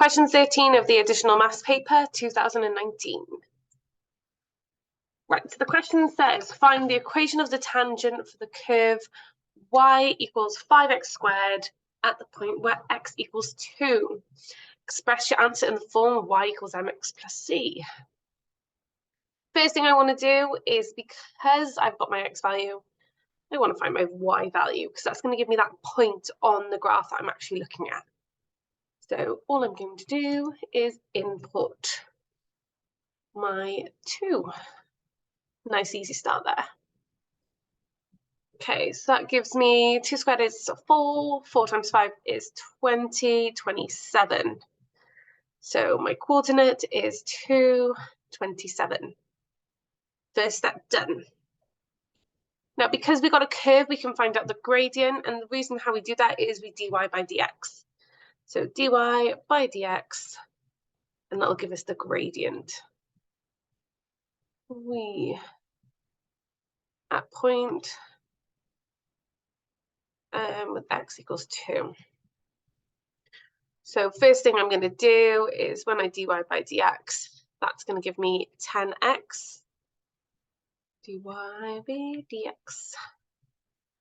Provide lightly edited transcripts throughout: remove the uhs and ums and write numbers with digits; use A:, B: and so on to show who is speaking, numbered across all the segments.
A: Question 13 of the additional maths paper, 2019. Right, so the question says, find the equation of the tangent for the curve y equals 5x squared at the point where x equals 2. Express your answer in the form of y equals mx plus c. First thing I want to do is, because I've got my x value, I want to find my y value, because that's going to give me that point on the graph that I'm actually looking at. So all I'm going to do is input my 2. Nice easy start there. Okay, so that gives me 2 squared is 4, 4 times 5 is 20, 27. So my coordinate is 2, 27. First step done. Now, because we've got a curve, we can find out the gradient, and the reason how we do that is we dy by dx. So dy by dx, and that'll give us the gradient. We at point with x equals 2. So first thing I'm going to do is, when I dy by dx, that's going to give me 10x dy by dx.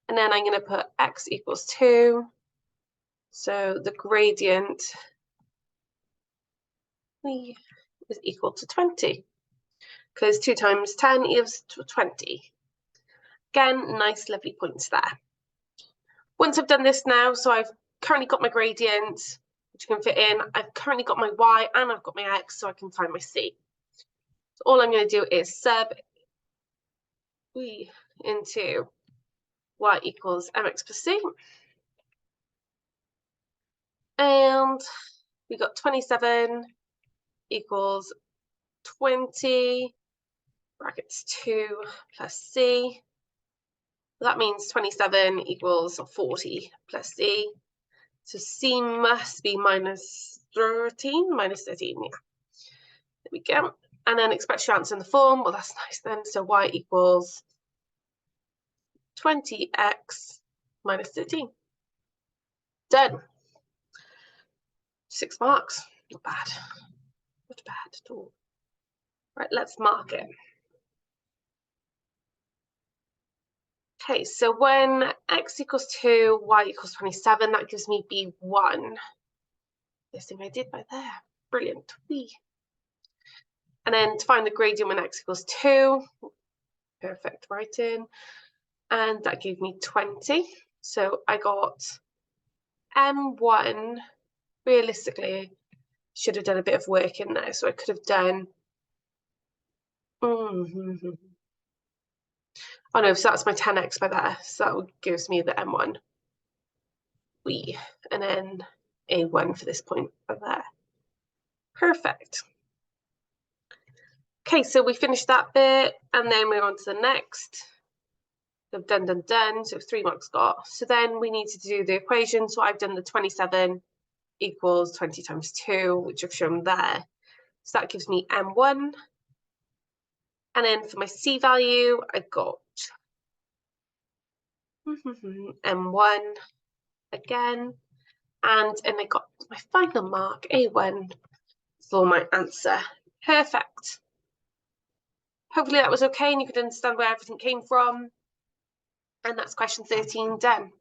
A: And then I'm going to put x equals 2. So the gradient is equal to 20, because 2 times 10 is 20. Again, nice, lovely points there. Once I've done this now, so I've currently got my gradient, which can fit in. I've currently got my y and I've got my x, so I can find my c. So all I'm going to do is sub into y equals mx plus c. And we got 27 equals 20 brackets 2 plus c. That means 27 equals 40 plus c. So c must be minus 13, yeah. There we go. And then express your answer in the form. Well, that's nice then. So y equals 20x minus 13. Done. 6 marks. Not bad. Not bad at all. Right, let's mark it. Okay, so when x equals 2, y equals 27, that gives me b1. This thing I did by there. Brilliant. And then to find the gradient when x equals 2, perfect writing. And that gave me 20. So I got m1. Realistically, should have done a bit of work in there. So I could have done... Oh no, so that's my 10x by there. So that gives me the m1. And then a1 for this point by there. Perfect. Okay, so we finished that bit, and then we're on to the next. So done. So 3 marks got. So then we need to do the equation. So I've done the 27 equals 20 times 2, which I've shown there. So that gives me m1. And then for my c value, I got m1 again. And I got my final mark, a1, for my answer. Perfect. Hopefully that was okay and you could understand where everything came from. And that's question 13 done.